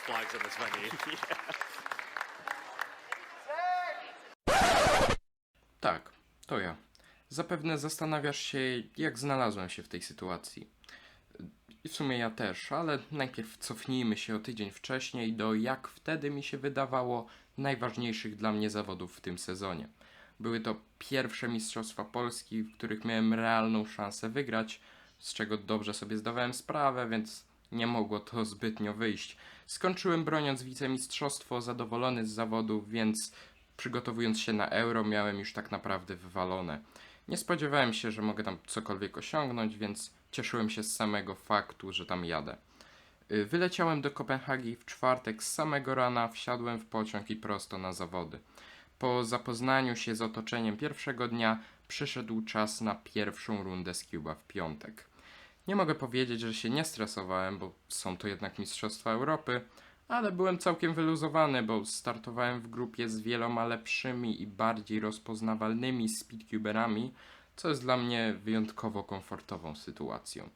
flags in this venue. Tak, to ja. Zapewne zastanawiasz się, jak znalazłem się w tej sytuacji. I w sumie ja też, ale najpierw cofnijmy się o tydzień wcześniej do, jak wtedy mi się wydawało, najważniejszych dla mnie zawodów w tym sezonie. Były to pierwsze Mistrzostwa Polski, w których miałem realną szansę wygrać, z czego dobrze sobie zdawałem sprawę, więc nie mogło to zbytnio wyjść. Skończyłem broniąc wicemistrzostwo, zadowolony z zawodów, więc przygotowując się na Euro miałem już tak naprawdę wywalone. Nie spodziewałem się, że mogę tam cokolwiek osiągnąć, więc cieszyłem się z samego faktu, że tam jadę. Wyleciałem do Kopenhagi w czwartek z samego rana, wsiadłem w pociąg i prosto na zawody. Po zapoznaniu się z otoczeniem pierwszego dnia przyszedł czas na pierwszą rundę z Cuba w piątek. Nie mogę powiedzieć, że się nie stresowałem, bo są to jednak Mistrzostwa Europy, ale byłem całkiem wyluzowany, bo startowałem w grupie z wieloma lepszymi i bardziej rozpoznawalnymi speedcuberami, co jest dla mnie wyjątkowo komfortową sytuacją.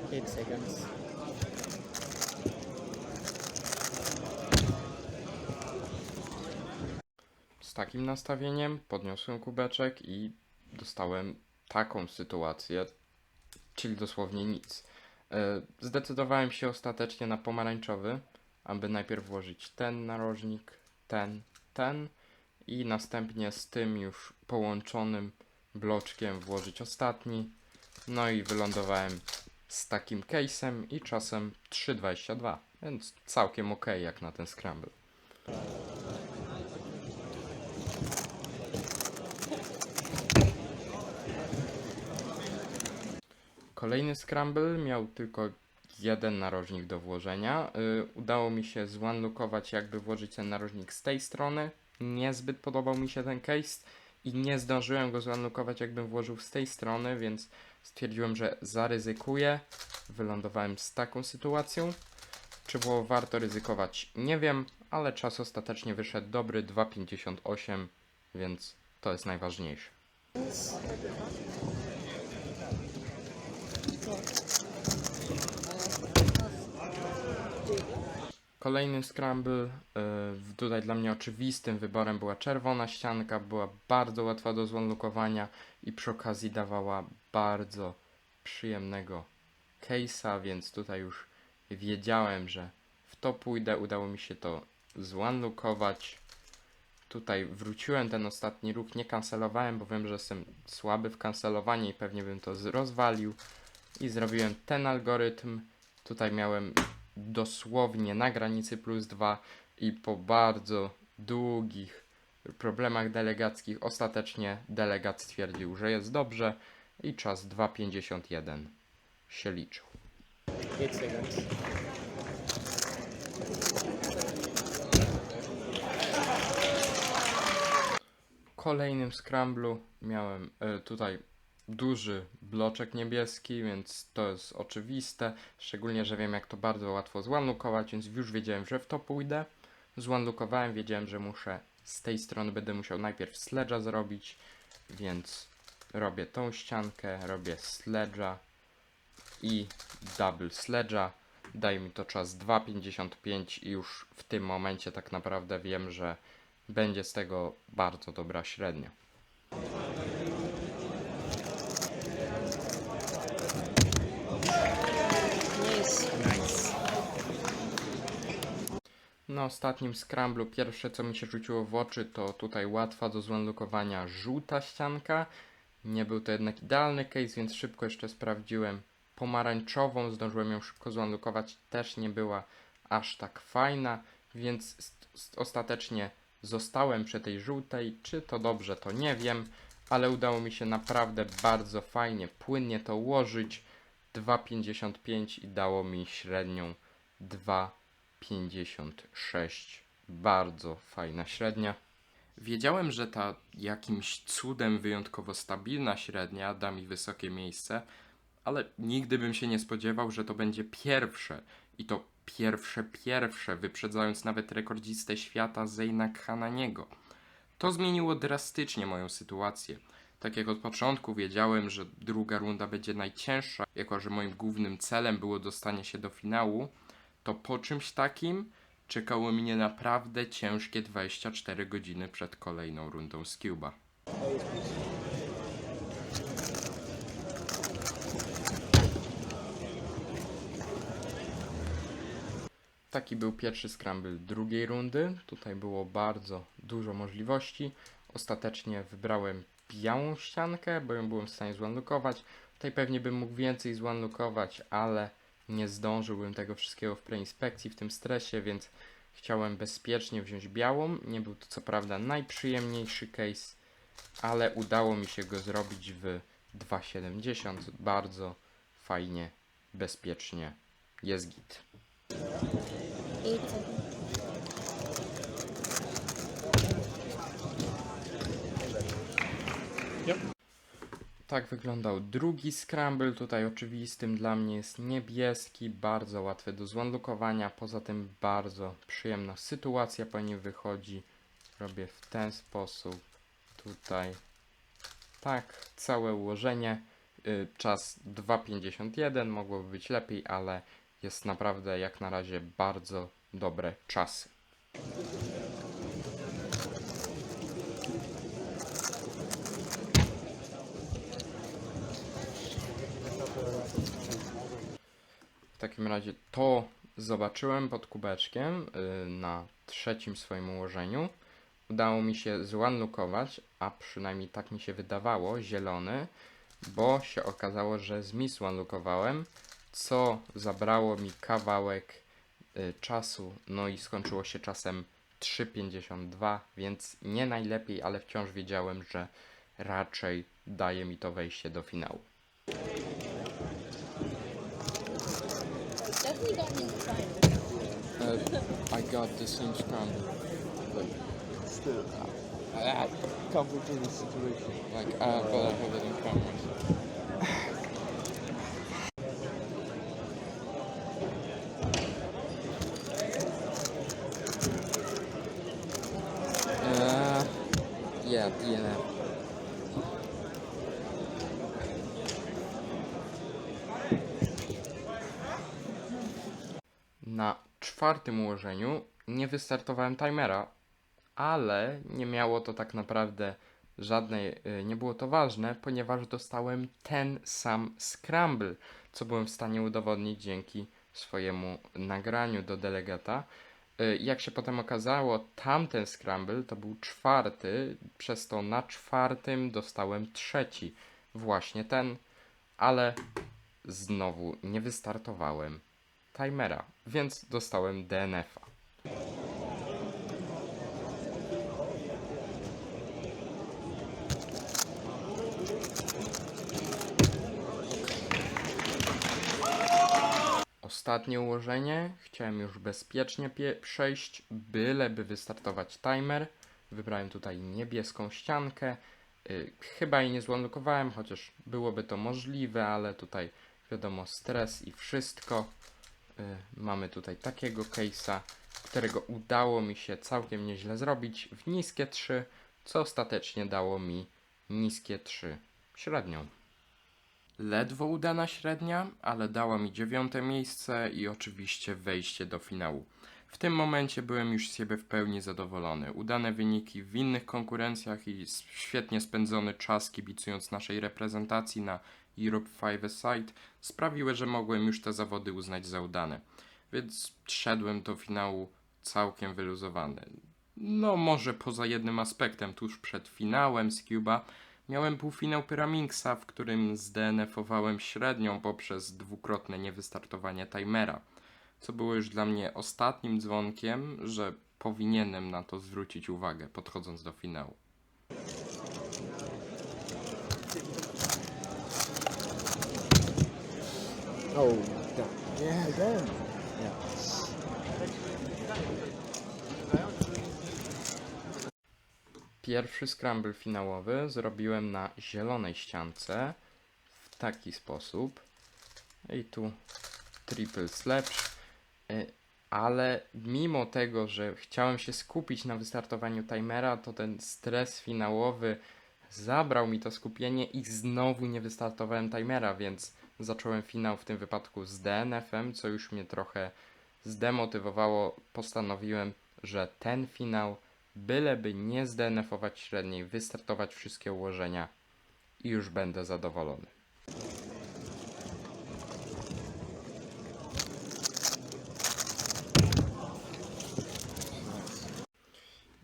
8 seconds. Z takim nastawieniem podniosłem kubeczek i dostałem taką sytuację, czyli dosłownie nic. Zdecydowałem się ostatecznie na pomarańczowy, aby najpierw włożyć ten narożnik, ten i następnie z tym już połączonym bloczkiem włożyć ostatni. No i wylądowałem z takim case'em i czasem 3,22, więc całkiem ok jak na ten scramble. Kolejny scramble miał tylko jeden narożnik do włożenia. Udało mi się zwanlookować, jakby włożyć ten narożnik z tej strony. Niezbyt podobał mi się ten case i nie zdążyłem go zwanlookować, jakbym włożył z tej strony, więc stwierdziłem, że zaryzykuję. Wylądowałem z taką sytuacją. Czy było warto ryzykować? Nie wiem, ale czas ostatecznie wyszedł dobry, 2,58, więc to jest najważniejsze. Kolejny scramble, tutaj dla mnie oczywistym wyborem była czerwona ścianka, była bardzo łatwa do zwanlookowania i przy okazji dawała bardzo przyjemnego case'a, więc tutaj już wiedziałem, że w to pójdę, udało mi się to zwanlookować. Tutaj wróciłem ten ostatni ruch, nie kancelowałem, bo wiem, że jestem słaby w kancelowanie i pewnie bym to rozwalił. I zrobiłem ten algorytm. Tutaj miałem dosłownie na granicy +2 i po bardzo długich problemach delegackich ostatecznie delegat stwierdził, że jest dobrze i czas 2,51 się liczył. 8 seconds. W kolejnym scramblu miałem tutaj duży bloczek niebieski, więc to jest oczywiste, szczególnie, że wiem, jak to bardzo łatwo zwanlookować, więc już wiedziałem, że w to pójdę. Zwanlookowałem, wiedziałem, że muszę z tej strony, będę musiał najpierw sledge'a zrobić, więc robię tą ściankę, robię sledge'a i double sledge'a. Daje mi to czas 2,55 i już w tym momencie tak naprawdę wiem, że będzie z tego bardzo dobra średnia. Nice. Na ostatnim scramblu pierwsze, co mi się rzuciło w oczy, to tutaj łatwa do zwanlookowania żółta ścianka. Nie był to jednak idealny case, więc szybko jeszcze sprawdziłem pomarańczową. Zdążyłem ją szybko zwanlookować, też nie była aż tak fajna, więc ostatecznie zostałem przy tej żółtej. Czy to dobrze, to nie wiem, ale udało mi się naprawdę bardzo fajnie, płynnie to ułożyć. 2,55 i dało mi średnią 2,56. Bardzo fajna średnia. Wiedziałem, że ta jakimś cudem wyjątkowo stabilna średnia da mi wysokie miejsce, ale nigdy bym się nie spodziewał, że to będzie pierwsze. I to pierwsze, wyprzedzając nawet rekordzistę świata Zejna Khananiego. To zmieniło drastycznie moją sytuację. Tak jak od początku wiedziałem, że druga runda będzie najcięższa, jako że moim głównym celem było dostanie się do finału, to po czymś takim czekało mnie naprawdę ciężkie 24 godziny przed kolejną rundą z Cuba. Taki był pierwszy scramble drugiej rundy. Tutaj było bardzo dużo możliwości. Ostatecznie wybrałem białą ściankę, bo ją byłem w stanie zunlockować. Tutaj pewnie bym mógł więcej zunlockować, ale nie zdążyłbym tego wszystkiego w preinspekcji, w tym stresie, więc chciałem bezpiecznie wziąć białą. Nie był to co prawda najprzyjemniejszy case, ale udało mi się go zrobić w 2,70. Bardzo fajnie, bezpiecznie. Jest git. 8 seconds. Tak wyglądał drugi scramble. Tutaj oczywistym dla mnie jest niebieski, bardzo łatwy do zunlockowania. Poza tym bardzo przyjemna sytuacja po nim wychodzi. Robię w ten sposób. Tutaj tak, całe ułożenie. Czas 2,51, mogłoby być lepiej, ale jest naprawdę jak na razie bardzo dobre czasy. W takim razie to zobaczyłem pod kubeczkiem na trzecim swoim ułożeniu. Udało mi się zunlockować, a przynajmniej tak mi się wydawało, zielony, bo się okazało, że zmissunlockowałem, co zabrało mi kawałek czasu, no i skończyło się czasem 3,52, więc nie najlepiej, ale wciąż wiedziałem, że raczej daje mi to wejście do finału. Definitely got me excited. I got the same scramble, but Still, I complicated situation. but I have it in camera. Yeah, DNF. Na czwartym ułożeniu nie wystartowałem timera, ale nie miało to tak naprawdę żadnej, nie było to ważne, ponieważ dostałem ten sam scramble, co byłem w stanie udowodnić dzięki swojemu nagraniu do delegata. Jak się potem okazało, tamten scramble to był czwarty, przez to na czwartym dostałem trzeci, właśnie ten, ale znowu nie wystartowałem timera, więc dostałem DNF-a. Ostatnie ułożenie, chciałem już bezpiecznie przejść, byleby wystartować timer. Wybrałem tutaj niebieską ściankę. Chyba jej nie zunlockowałem, chociaż byłoby to możliwe, ale tutaj wiadomo stres i wszystko. Mamy tutaj takiego case'a, którego udało mi się całkiem nieźle zrobić w niskie 3, co ostatecznie dało mi niskie 3 średnią. Ledwo udana średnia, ale dała mi 9. miejsce i oczywiście wejście do finału. W tym momencie byłem już z siebie w pełni zadowolony. Udane wyniki w innych konkurencjach i świetnie spędzony czas kibicując naszej reprezentacji na Europe 5-a-side sprawiły, że mogłem już te zawody uznać za udane. Więc szedłem do finału całkiem wyluzowany. No może poza jednym aspektem, tuż przed finałem z Cuba miałem półfinał Pyraminxa, w którym zdNF-owałem średnią poprzez dwukrotne niewystartowanie timera, co było już dla mnie ostatnim dzwonkiem, że powinienem na to zwrócić uwagę, podchodząc do finału. Oh, yeah, again. Yeah. Pierwszy scramble finałowy zrobiłem na zielonej ściance w taki sposób. I tu triple sledge. Ale mimo tego, że chciałem się skupić na wystartowaniu timera, to ten stres finałowy zabrał mi to skupienie i znowu nie wystartowałem timera, więc zacząłem finał w tym wypadku z DNF-em, co już mnie trochę zdemotywowało, postanowiłem, że ten finał, byleby nie zdenefować średniej, wystartować wszystkie ułożenia i już będę zadowolony.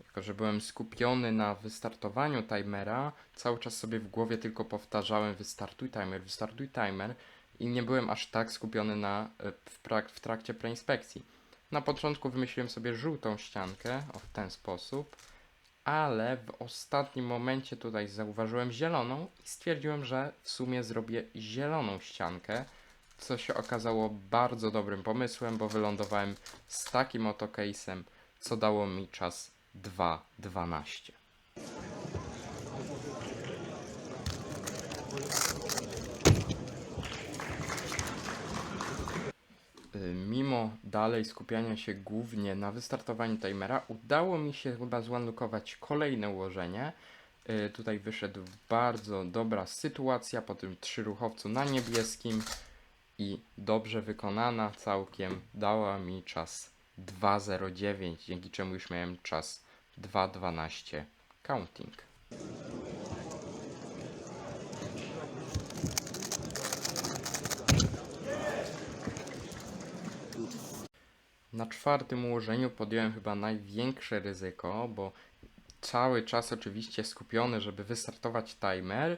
Jako że byłem skupiony na wystartowaniu timera, cały czas sobie w głowie tylko powtarzałem wystartuj timer i nie byłem aż tak skupiony w trakcie preinspekcji. Na początku wymyśliłem sobie żółtą ściankę, w ten sposób, ale w ostatnim momencie tutaj zauważyłem zieloną i stwierdziłem, że w sumie zrobię zieloną ściankę, co się okazało bardzo dobrym pomysłem, bo wylądowałem z takim oto case'em, co dało mi czas 2:12. Mimo dalej skupiania się głównie na wystartowaniu timera, udało mi się chyba zunlockować kolejne ułożenie. Tutaj wyszedł bardzo dobra sytuacja po tym 3-ruchowcu na niebieskim i dobrze wykonana całkiem dała mi czas 2:09, dzięki czemu już miałem czas 2:12 counting. Na czwartym ułożeniu podjąłem chyba największe ryzyko, bo cały czas oczywiście skupiony, żeby wystartować timer,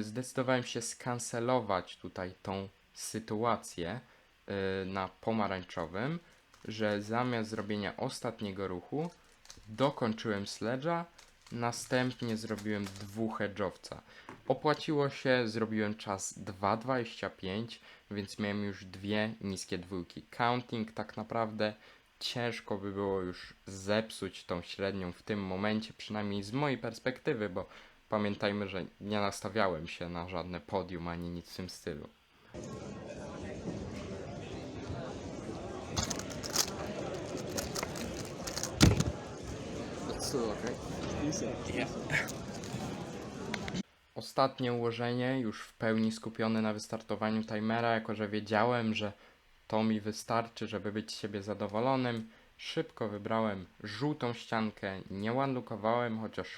zdecydowałem się skancelować tutaj tą sytuację na pomarańczowym, że zamiast zrobienia ostatniego ruchu dokończyłem sledge'a, następnie zrobiłem 2 edge'owca. Opłaciło się, zrobiłem czas 2:25, więc miałem już 2 niskie dwójki. Counting tak naprawdę ciężko by było już zepsuć tą średnią w tym momencie, przynajmniej z mojej perspektywy, bo pamiętajmy, że nie nastawiałem się na żadne podium ani nic w tym stylu. That's still okay. Ostatnie ułożenie, już w pełni skupiony na wystartowaniu timera, jako że wiedziałem, że to mi wystarczy, żeby być z siebie zadowolonym. Szybko wybrałem żółtą ściankę, nie unlockowałem, chociaż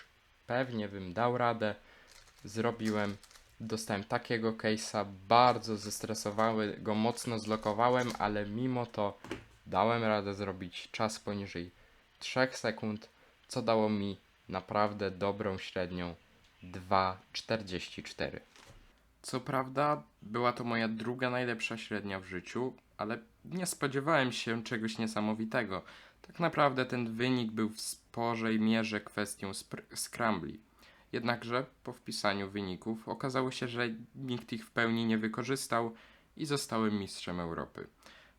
pewnie bym dał radę. Zrobiłem, dostałem takiego case'a, bardzo zestresowały, go mocno zlokowałem, ale mimo to dałem radę zrobić czas poniżej 3 sekund, co dało mi naprawdę dobrą średnią 2:44. Co prawda, była to moja druga najlepsza średnia w życiu, ale nie spodziewałem się czegoś niesamowitego. Tak naprawdę ten wynik był w sporej mierze kwestią scrambli. Jednakże po wpisaniu wyników okazało się, że nikt ich w pełni nie wykorzystał i zostałem mistrzem Europy.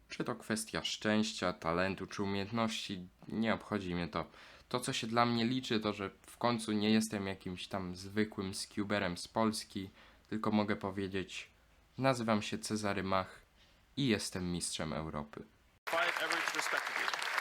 Czy to kwestia szczęścia, talentu czy umiejętności, nie obchodzi mnie to. To, co się dla mnie liczy, to, że w końcu nie jestem jakimś tam zwykłym scuberem z Polski, tylko mogę powiedzieć, nazywam się Cezary Mach i jestem mistrzem Europy. 5 average respectively.